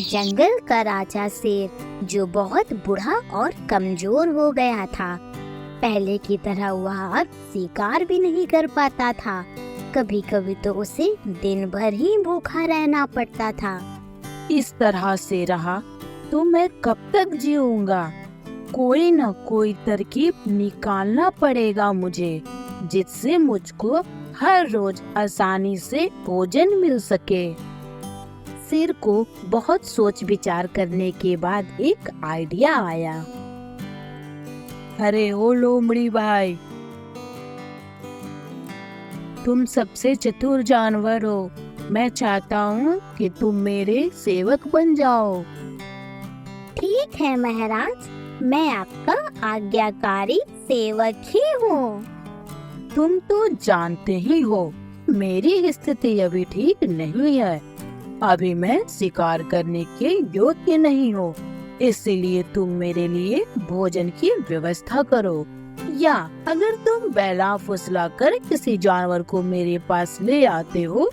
जंगल का राजा शेर जो बहुत बूढ़ा और कमजोर हो गया था। पहले की तरह वह अब शिकार भी नहीं कर पाता था। कभी कभी तो उसे दिन भर ही भूखा रहना पड़ता था। इस तरह से रहा तो मैं कब तक जीऊंगा? कोई न कोई तरकीब निकालना पड़ेगा मुझे, जिससे मुझको हर रोज आसानी से भोजन मिल सके। शेर को बहुत सोच विचार करने के बाद एक आइडिया आया। अरे ओ लोमड़ी भाई, तुम सबसे चतुर जानवर हो। मैं चाहता हूँ कि तुम मेरे सेवक बन जाओ। ठीक है महाराज, मैं आपका आज्ञाकारी सेवक ही हूँ। तुम तो जानते ही हो मेरी स्थिति अभी ठीक नहीं है। अभी मैं शिकार करने के योग्य नहीं हूँ, इसलिए तुम मेरे लिए भोजन की व्यवस्था करो, या अगर तुम बहला फुसला कर किसी जानवर को मेरे पास ले आते हो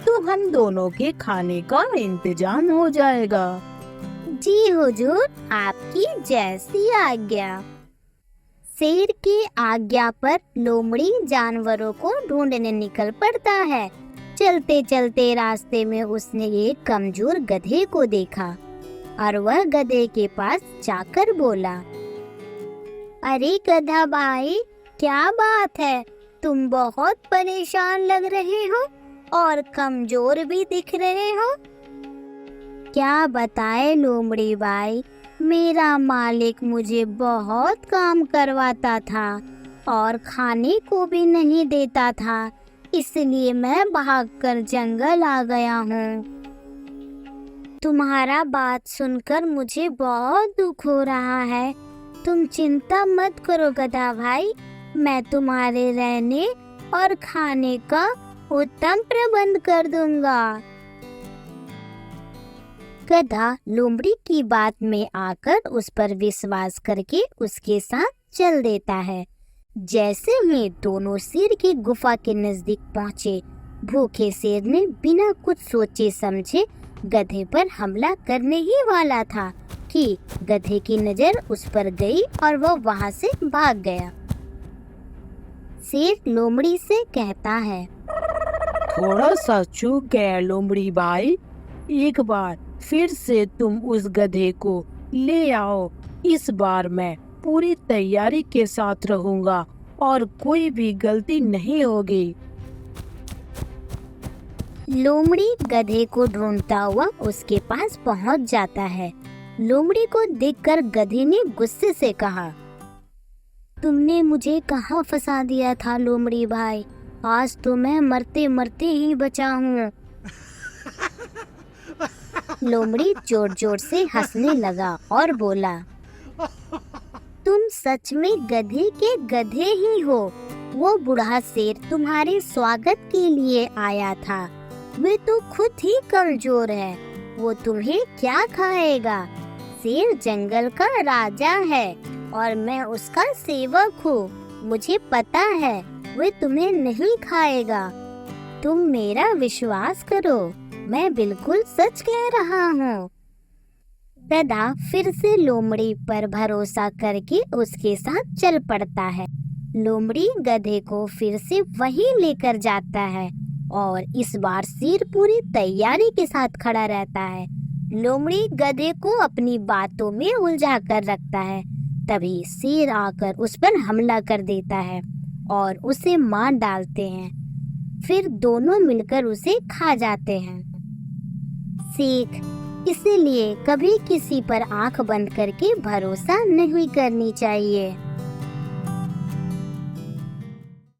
तो हम दोनों के खाने का इंतजाम हो जाएगा। जी हुजूर, आपकी जैसी आज्ञा। शेर की आज्ञा पर लोमड़ी जानवरों को ढूंढने निकल पड़ता है। चलते चलते रास्ते में उसने एक कमजोर गधे को देखा और वह गधे के पास जाकर बोला, अरे गधा भाई, क्या बात है? तुम बहुत परेशान लग रहे हो और कमजोर भी दिख रहे हो। क्या बताए लोमड़ी भाई, मेरा मालिक मुझे बहुत काम करवाता था और खाने को भी नहीं देता था, इसलिए मैं भागकर जंगल आ गया हूँ। तुम्हारा बात सुनकर मुझे बहुत दुख हो रहा है। तुम चिंता मत करो गधा भाई, मैं तुम्हारे रहने और खाने का उत्तम प्रबंध कर दूंगा। गधा लोमड़ी की बात में आकर उस पर विश्वास करके उसके साथ चल देता है। जैसे ही दोनों शेर की गुफा के नजदीक पहुँचे, भूखे शेर ने बिना कुछ सोचे समझे गधे पर हमला करने ही वाला था कि गधे की नजर उस पर गई और वो वहाँ से भाग गया। शेर लोमड़ी से कहता है, थोड़ा सा चूक गया लोमड़ी भाई, एक बार फिर से तुम उस गधे को ले आओ। इस बार मैं पूरी तैयारी के साथ रहूंगा और कोई भी गलती नहीं होगी। लोमड़ी गधे को ढूंढता हुआ उसके पास पहुंच जाता है। लोमड़ी को देखकर गधे ने गुस्से से कहा, तुमने मुझे कहाँ फंसा दिया था लोमड़ी भाई? आज तो मैं मरते मरते ही बचा हूँ। लोमड़ी जोर जोर से हंसने लगा और बोला, तुम सच में गधे के गधे ही हो। वो बूढ़ा शेर तुम्हारे स्वागत के लिए आया था। वे तो खुद ही कमजोर है, वो तुम्हें क्या खाएगा? शेर जंगल का राजा है और मैं उसका सेवक हूँ। मुझे पता है वे तुम्हें नहीं खाएगा। तुम मेरा विश्वास करो, मैं बिल्कुल सच कह रहा हूँ। गधा फिर से लोमड़ी पर भरोसा करके उसके साथ चल पड़ता है। लोमड़ी गधे को फिर से वहीं लेकर जाता है और इस बार शेर पूरी तैयारी के साथ खड़ा रहता है। लोमड़ी गधे को अपनी बातों में उलझा कर रखता है। तभी शेर आकर उस पर हमला कर देता है और उसे मार डालते हैं। फिर दोनों मिलकर उसे खा जाते हैं। सीख, इसीलिए कभी किसी पर आंख बंद करके भरोसा नहीं करनी चाहिए।